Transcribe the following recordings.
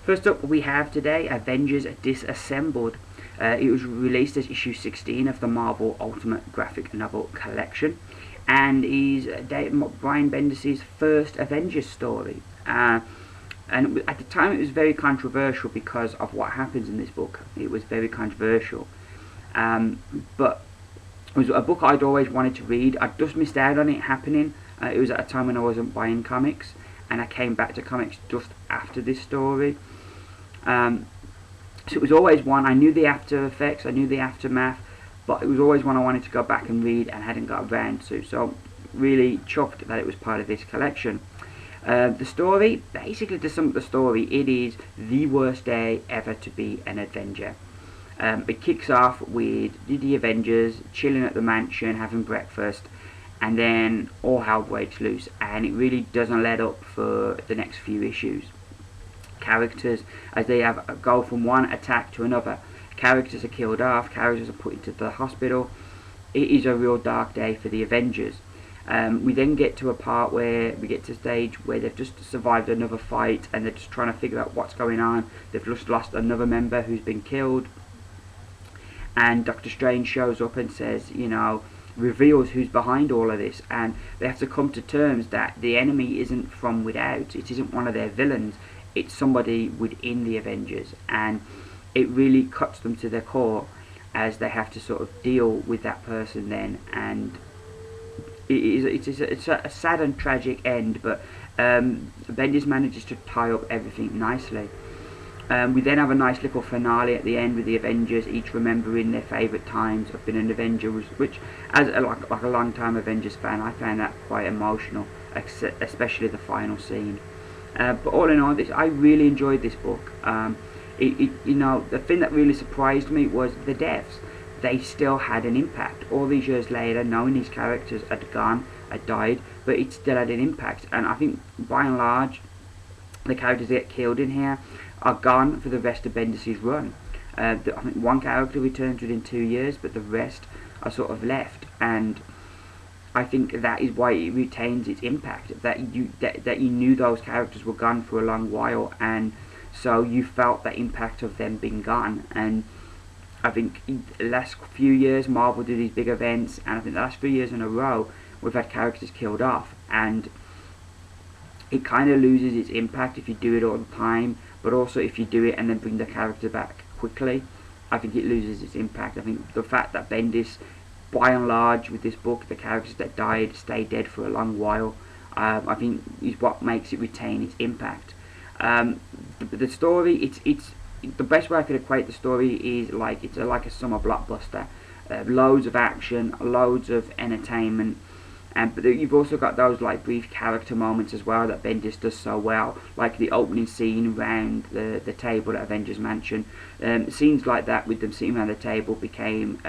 First up we have today Avengers Disassembled. It was released as issue 16 of the Marvel Ultimate Graphic Novel Collection, and is Brian Bendis' first Avengers story. And at the time it was very controversial because of what happens in this book. It was very controversial. But it was a book I'd always wanted to read. I just missed out on it happening. It was at a time when I wasn't buying comics, and I came back to comics just after this story. So it was always one, I knew the after effects, I knew the aftermath, but it was always one I wanted to go back and read and hadn't got around to. So really chuffed that it was part of this collection. The story, basically to sum up the story, it is the worst day ever to be an Avenger. It kicks off with the Avengers chilling at the mansion, having breakfast, and then all hell breaks loose, and it really doesn't let up for the next few issues. Characters, as they go from one attack to another, characters are killed off, characters are put into the hospital. It is a real dark day for the Avengers. We then get to a part where we get to a stage where they've just survived another fight and they're just trying to figure out what's going on. They've just lost another member who's been killed, and Doctor Strange shows up and says, you know, reveals who's behind all of this, and they have to come to terms that the enemy isn't from without, it isn't one of their villains, it's somebody within the Avengers, and it really cuts them to their core as they have to sort of deal with that person then. And it's a sad and tragic end, but Bendis manages to tie up everything nicely. We then have a nice little finale at the end with the Avengers each remembering their favourite times of being an Avenger, which as like a long time Avengers fan, I found that quite emotional, especially the final scene. But all in all, I really enjoyed this book. You know, the thing that really surprised me was the deaths. They still had an impact. All these years later, knowing these characters had gone, had died, but it still had an impact. And I think, by and large, the characters that get killed in here are gone for the rest of Bendis' run. I think one character returns within 2 years, but the rest are sort of left. And I think that is why it retains its impact, that you knew those characters were gone for a long while, and so you felt the impact of them being gone. And I think the last few years Marvel do these big events, and I think the last few years in a row we've had characters killed off, and it kind of loses its impact if you do it all the time, but also if you do it and then bring the character back quickly, I think it loses its impact. I think the fact that Bendis, by and large, with this book, the characters that died stayed dead for a long while, I think is what makes it retain its impact. The story, it's the best way I could equate the story is like it's like a summer blockbuster. Loads of action, loads of entertainment, but you've also got those like brief character moments as well that Bendis does so well, like the opening scene around the table at Avengers Mansion. Scenes like that with them sitting around the table became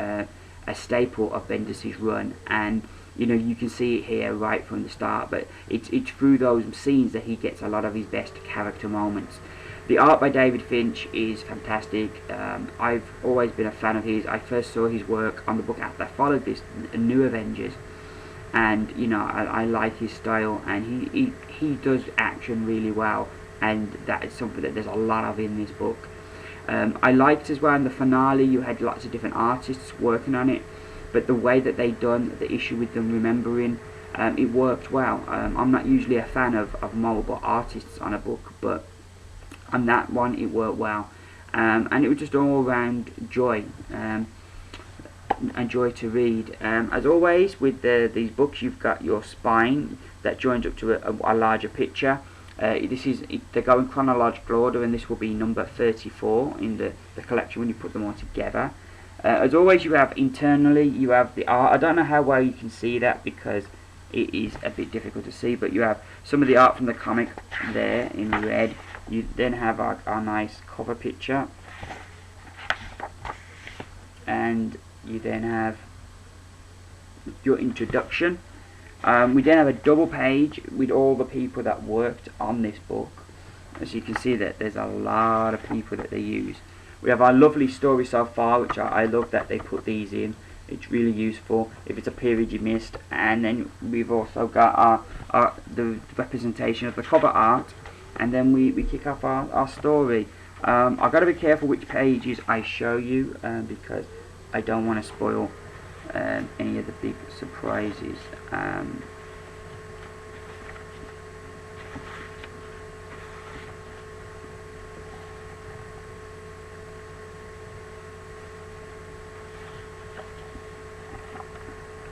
a staple of Bendis' run, and you know, you can see it here right from the start, but it's through those scenes that he gets a lot of his best character moments. The art by David Finch is fantastic. I've always been a fan of his. I first saw his work on the book that followed this, New Avengers, and you know, I like his style, and he does action really well, and that is something that there's a lot of in this book. I liked as well in the finale you had lots of different artists working on it, but the way that they done the issue with them remembering, it worked well. I'm not usually a fan of mobile artists on a book, but on that one it worked well, and it was just all around joy, and joy to read. As always with these books, you've got your spine that joins up to a larger picture. They go in chronological order, and this will be number 34 in the collection when you put them all together. As always, you have internally, you have the art. I don't know how well you can see that because it is a bit difficult to see, but you have some of the art from the comic there in red. You then have our nice cover picture, and you then have your introduction. We then have a double page with all the people that worked on this book. As you can see, that there's a lot of people that they use. We have our lovely story so far, which I love that they put these in. It's really useful if it's a period you missed. And then we've also got the representation of the cover art and then we kick off our story. I've got to be careful which pages I show you, because I don't want to spoil any of the big surprises.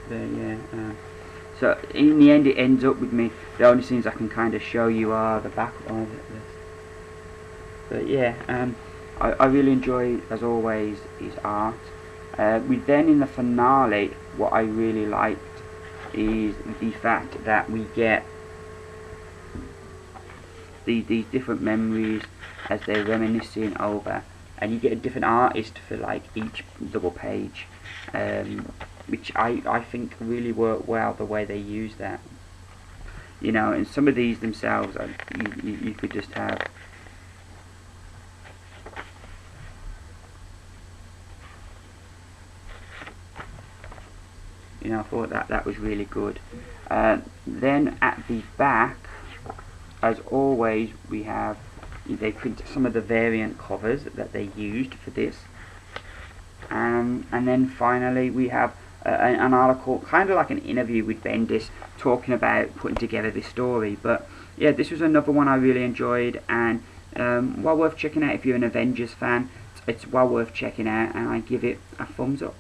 There, yeah. So in the end, it ends up with me. The only things I can kind of show you are the back of it. But yeah, I really enjoy, as always, his art. We then, in the finale, what I really liked is the fact that we get these different memories as they're reminiscing over, and you get a different artist for like each double page, which I think really work well the way they use that. You know, and some of these themselves, you could just have. You know, I thought that was really good. Then at the back, as always, they print some of the variant covers that they used for this, and then finally we have an article, kind of like an interview with Bendis, talking about putting together this story. But yeah, this was another one I really enjoyed, and well worth checking out if you're an Avengers fan. It's well worth checking out, and I give it a thumbs up.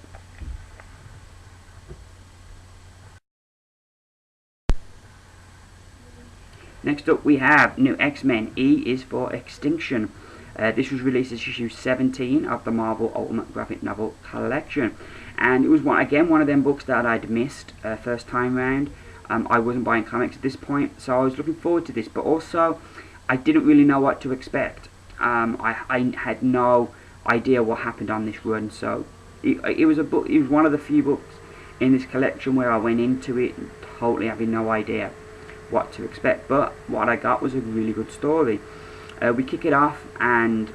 Next up we have new X-Men. E is for Extinction. This was released as issue 17 of the Marvel Ultimate Graphic Novel Collection, and it was one of them books that I'd missed first time round. I wasn't buying comics at this point, so I was looking forward to this, but also I didn't really know what to expect. I had no idea what happened on this run, so it was one of the few books in this collection where I went into it totally having no idea what to expect, but what I got was a really good story. We kick it off, and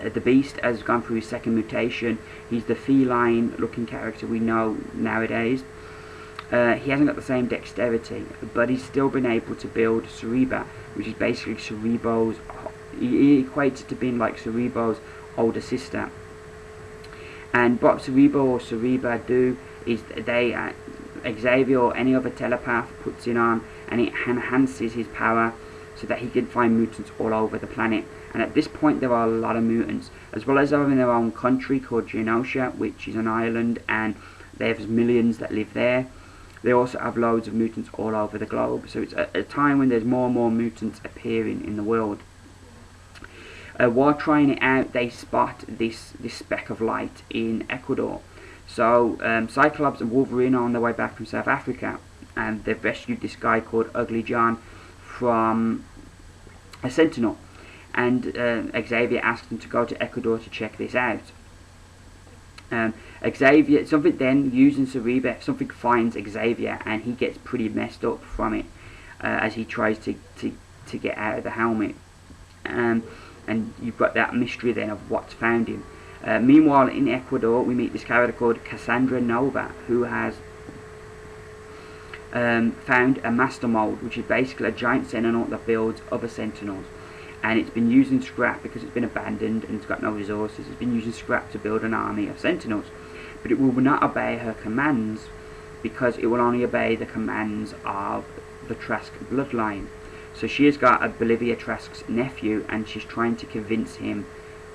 the Beast has gone through his second mutation. He's the feline looking character we know nowadays. He hasn't got the same dexterity, but he's still been able to build Cerebra, which is basically Cerebro's, he equates it to being like Cerebro's older sister. And what Cerebro or Cerebra do is Xavier or any other telepath puts it on, and it enhances his power so that he can find mutants all over the planet. And at this point there are a lot of mutants, as well as having their own country called Genosha, which is an island, and there's millions that live there. They also have loads of mutants all over the globe, so it's a time when there's more and more mutants appearing in the world. While trying it out, they spot this speck of light in Ecuador. So Cyclops and Wolverine are on their way back from South Africa, and they've rescued this guy called Ugly John from a Sentinel, and Xavier asked them to go to Ecuador to check this out. Xavier, something then, using Cerebra, something finds Xavier, and he gets pretty messed up from it as he tries to get out of the helmet. And you've got that mystery then of what's found him. Meanwhile, in Ecuador, we meet this character called Cassandra Nova, who has found a master mold, which is basically a giant sentinel that builds other sentinels. And it's been using scrap because it's been abandoned and it's got no resources. It's been using scrap to build an army of sentinels. But it will not obey her commands, because it will only obey the commands of the Trask bloodline. So she has got a Bolivia Trask's nephew, and she's trying to convince him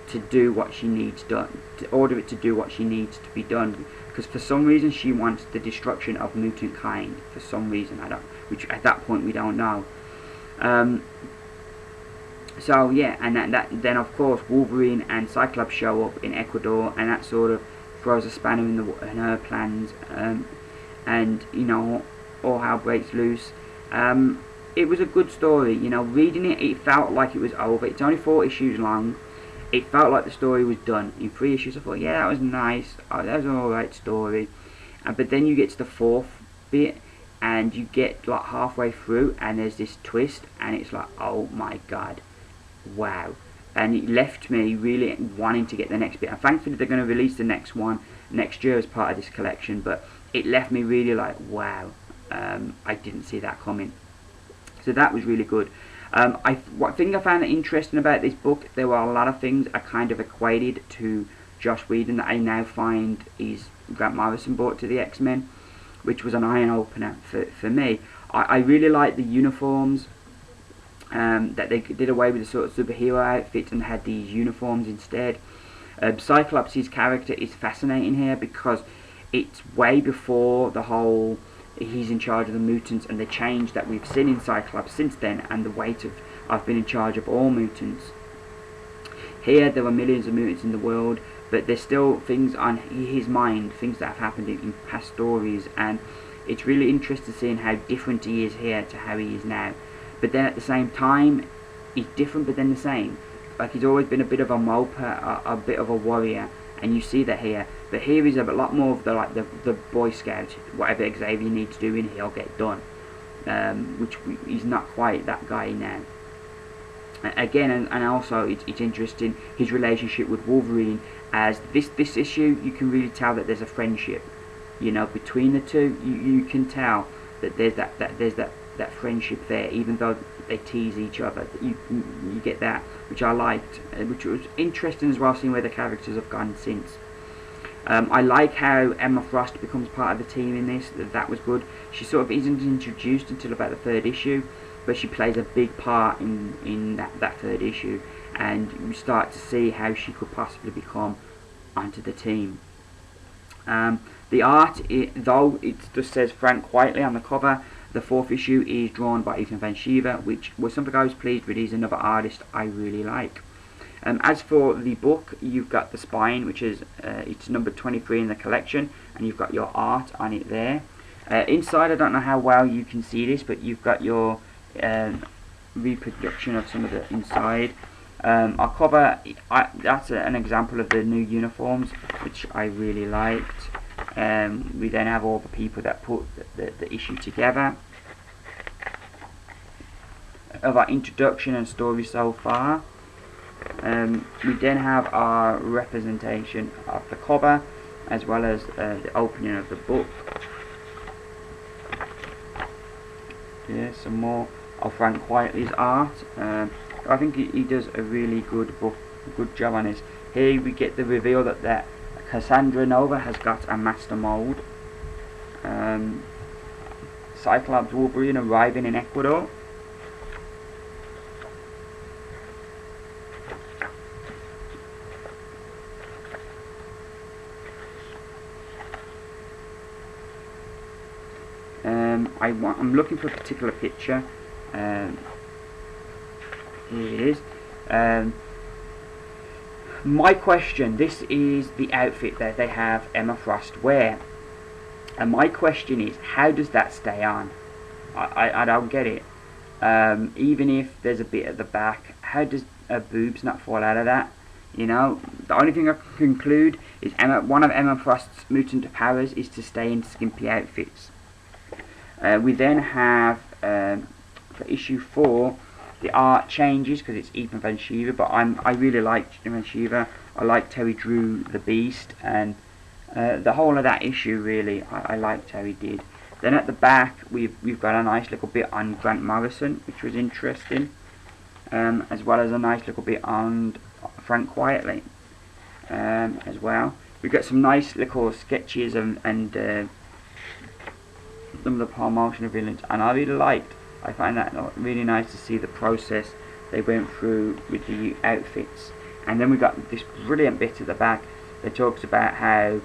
to do what she needs done, to order it to do what she needs to be done, because for some reason she wants the destruction of mutant kind. For some reason, which at that point we don't know. So yeah, and then of course Wolverine and Cyclops show up in Ecuador, and that sort of throws a spanner in her plans, and you know, all hell breaks loose. It was a good story, you know. Reading it, it felt like it was over. It's only 4 issues long. It felt like the story was done in 3 issues. I thought, yeah, that was nice. Oh, that was an alright story. But then you get to the 4th bit, and you get like halfway through, and there's this twist, and it's like, oh my god, wow. And it left me really wanting to get the next bit. And thankfully they're going to release the next one next year as part of this collection, but it left me really like, wow, I didn't see that coming. So that was really good. What thing I found interesting about this book, there were a lot of things I kind of equated to Joss Whedon that I now find is Grant Morrison brought to the X-Men, which was an eye-opener for me. I really like the uniforms, that they did away with the sort of superhero outfits and had these uniforms instead. Cyclops' character is fascinating here because it's way before the whole he's in charge of the mutants and the change that we've seen in Cyclops since then, and the weight of I've been in charge of all mutants. Here there are millions of mutants in the world, but there's still things on his mind, things that have happened in past stories, and it's really interesting seeing how different he is here to how he is now. But then at the same time, he's different but then the same. Like, he's always been a bit of a moper, a bit of a warrior, and you see that here. But here he's a lot more of the Boy Scout. Whatever Xavier needs doing, he'll get done. He's not quite that guy now. Again, and also it's interesting, his relationship with Wolverine, as this issue, you can really tell that there's a friendship, you know, between the two. You can tell that there's that friendship there, even though they tease each other. You get that, which I liked, which was interesting as well, seeing where the characters have gone since. I like how Emma Frost becomes part of the team in this. That was good. She sort of isn't introduced until about the 3rd issue, but she plays a big part in that 3rd issue, and you start to see how she could possibly become onto the team. The art, though it just says Frank Whiteley on the cover, the 4th issue is drawn by Ethan Van Sciver, which was something I was pleased with. He's another artist I really like. As for the book, you've got the spine, which is it's number 23 in the collection, and you've got your art on it there. Inside, I don't know how well you can see this, but you've got your reproduction of some of the inside. Our cover, that's an example of the new uniforms, which I really liked. We then have all the people that put the issue together, of our introduction and story so far. We then have our representation of the cover, as well as the opening of the book. Yeah, some more of Frank Whiteley's art. I think he does a really good job on this. Here we get the reveal that Cassandra Nova has got a master mold. Cyclops Wolverine arriving in Ecuador. I'm looking for a particular picture. Here it is. My question, this is the outfit that they have Emma Frost wear, and my question is, how does that stay on? I don't get it. Even if there's a bit at the back, how does her boobs not fall out of that? You know, the only thing I can conclude is one of Emma Frost's mutant powers is to stay in skimpy outfits. We then have, for issue 4, the art changes because it's Ethan Van Sciver, but I really liked Van Sciver. I liked how he drew the Beast, and the whole of that issue, really, I liked how he did. Then at the back, we've got a nice little bit on Grant Morrison, which was interesting, as well as a nice little bit on Frank Whiteley, as well. We've got some nice little sketches and some of the promotional villains, and I find that really nice to see the process they went through with the outfits. And then we got this brilliant bit at the back that talks about how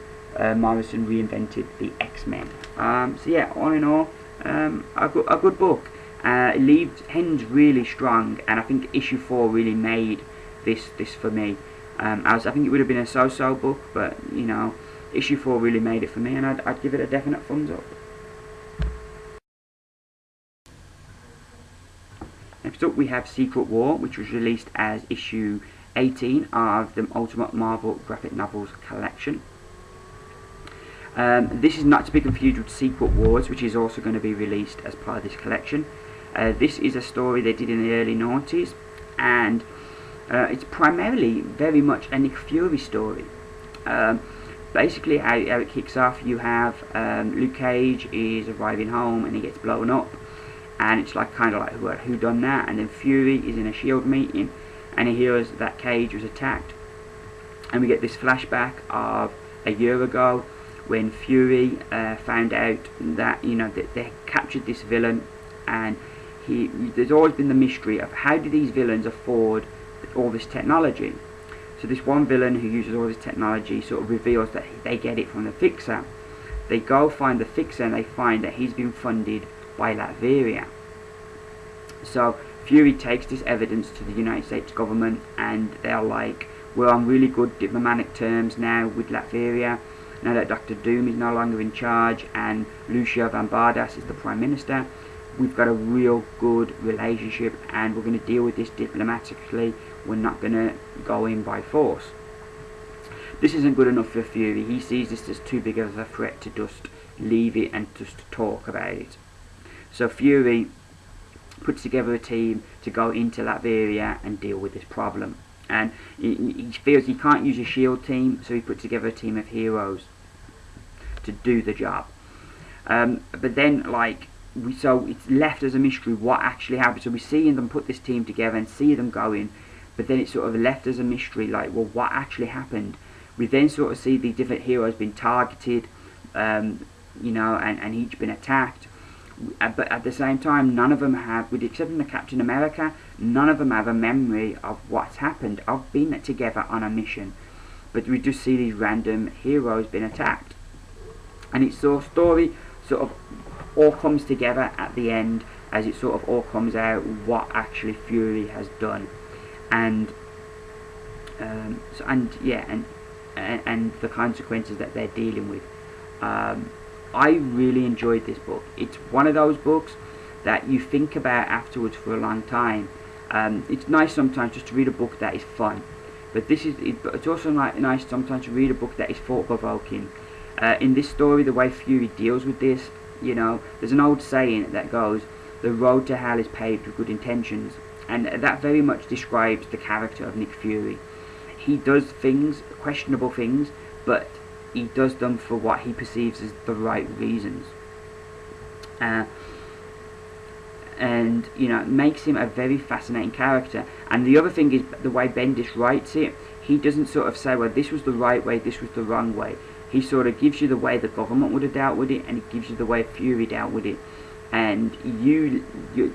Morrison reinvented the X-Men. So yeah, all in all, a good book. It ends really strong, and I think issue 4 really made this for me. I think it would have been a so-so book, but you know, issue 4 really made it for me, and I'd give it a definite thumbs up. Next up we have Secret War, which was released as issue 18 of the Ultimate Marvel Graphic Novels collection. This is not to be confused with Secret Wars, which is also going to be released as part of this collection. This is a story they did in the early 90s, and it's primarily very much a Nick Fury story. Basically how it kicks off, you have Luke Cage is arriving home and he gets blown up, and it's like kind of like who done that. And then Fury is in a Shield meeting, and he hears that Cage was attacked, and we get this flashback of a year ago when Fury found out that that they captured this villain, and there's always been the mystery of how do these villains afford all this technology. So this one villain who uses all this technology sort of reveals that they get it from the Fixer. They go find the Fixer, and they find that he's been funded by Latveria. So Fury takes this evidence to the United States government, and they're like, we're on really good diplomatic terms now with Latveria, now that Dr. Doom is no longer in charge and Lucia Van Bardas is the Prime Minister. We've got a real good relationship, and we're going to deal with this diplomatically. We're not going to go in by force. This isn't good enough for Fury. He sees this as too big of a threat to just leave it and just talk about it. So Fury puts together a team to go into Latveria and deal with this problem. And he feels he can't use a Shield team, so he puts together a team of heroes to do the job. But then, so it's left as a mystery what actually happened. So we see them put this team together and see them going, but then it's sort of left as a mystery, like, well, what actually happened? We then sort of see the different heroes being targeted, and each been attacked. But at the same time, none of them have, with the exception of Captain America, none of them have a memory of what's happened, of being together on a mission. But we just see these random heroes being attacked. And it's sort of story sort of all comes together at the end, as it sort of all comes out what actually Fury has done. And and the consequences that they're dealing with. I really enjoyed this book. It's one of those books that you think about afterwards for a long time. It's nice sometimes just to read a book that is fun, but it's also nice sometimes to read a book that is thought-provoking. In this story, the way Fury deals with this, there's an old saying that goes, "The road to hell is paved with good intentions," and that very much describes the character of Nick Fury. He does things, questionable things, but he does them for what he perceives as the right reasons. And it makes him a very fascinating character. And the other thing is the way Bendis writes it. He doesn't sort of say, well, this was the right way, this was the wrong way. He sort of gives you the way the government would have dealt with it, and he gives you the way Fury dealt with it. And you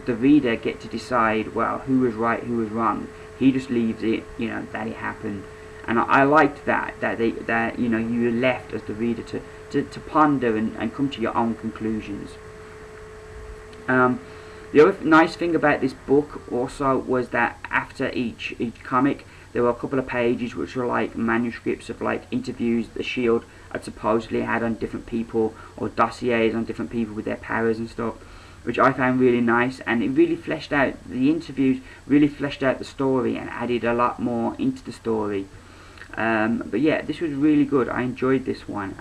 the reader, get to decide, well, who was right, who was wrong. He just leaves it, that it happened. And I liked that you're left as the reader to ponder and come to your own conclusions. The other nice thing about this book also was that after each comic, there were a couple of pages which were like manuscripts of like interviews the Shield had supposedly had on different people, or dossiers on different people with their powers and stuff, which I found really nice, and it really fleshed out the interviews, really fleshed out the story and added a lot more into the story. But yeah, this was really good. I enjoyed this one.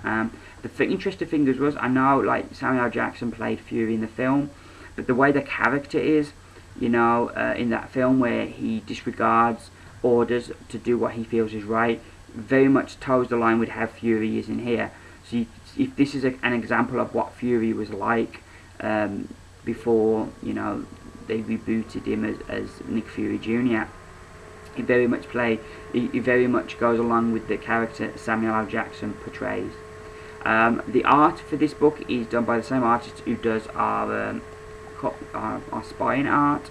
The interesting thing was, I know like Samuel L. Jackson played Fury in the film, but the way the character is, in that film where he disregards orders to do what he feels is right, very much toes the line with how Fury is in here. So if this is an example of what Fury was like before, they rebooted him as Nick Fury Jr., He very much goes along with the character Samuel L. Jackson portrays. The art for this book is done by the same artist who does our spying art,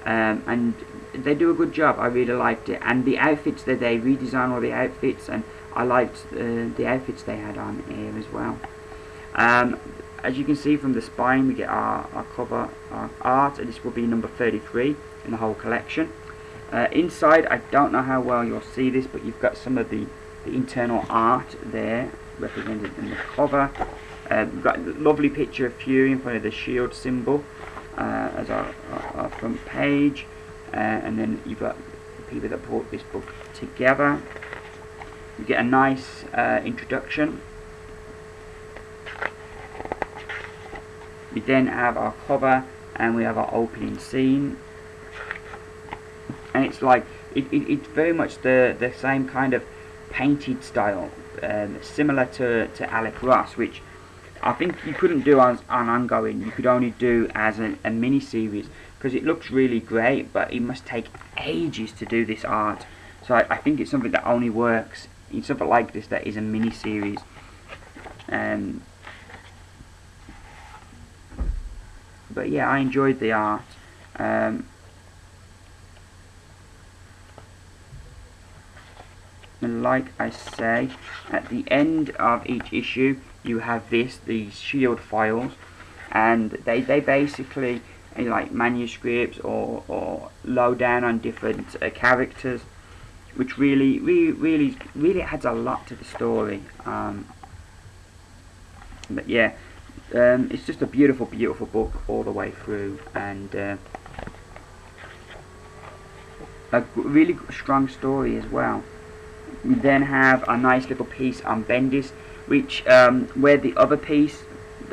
and they do a good job. I really liked it, and the outfits that they redesign all the outfits, and I liked the outfits they had on here as well. As you can see from the spine, we get our cover art, and this will be number 33 in the whole collection. Inside, I don't know how well you'll see this, but you've got some of the internal art there represented in the cover. We've got a lovely picture of Fury in front of the Shield symbol as our front page, and then you've got the people that brought this book together. You get a nice introduction. We then have our cover, and we have our opening scene. And it's like it's very much the same kind of painted style, similar to Alec Ross, which I think you couldn't do as an ongoing, you could only do as a mini-series, because it looks really great, but it must take ages to do this art. So I think it's something that only works in something like this that is a mini-series. But yeah, I enjoyed the art. And like I say, at the end of each issue you have these shield files, and they basically like manuscripts or lowdown on different characters, which really adds a lot to the story. But yeah, it's just a beautiful book all the way through, and a really strong story as well. We then have a nice little piece on Bendis, which where the other piece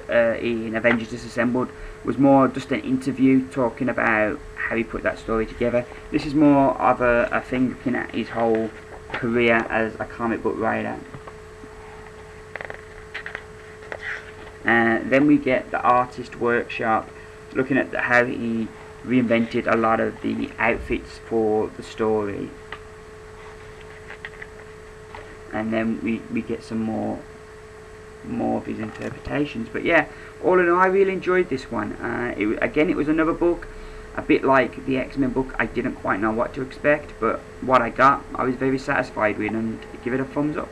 in Avengers Disassembled was more just an interview talking about how he put that story together. This is more of a thing looking at his whole career as a comic book writer. Then we get the artist workshop, looking at how he reinvented a lot of the outfits for the story. And then we get some more of his interpretations. But yeah, all in all, I really enjoyed this one. Again, it was another book, a bit like the X-Men book. I didn't quite know what to expect, but what I got, I was very satisfied with, and give it a thumbs up.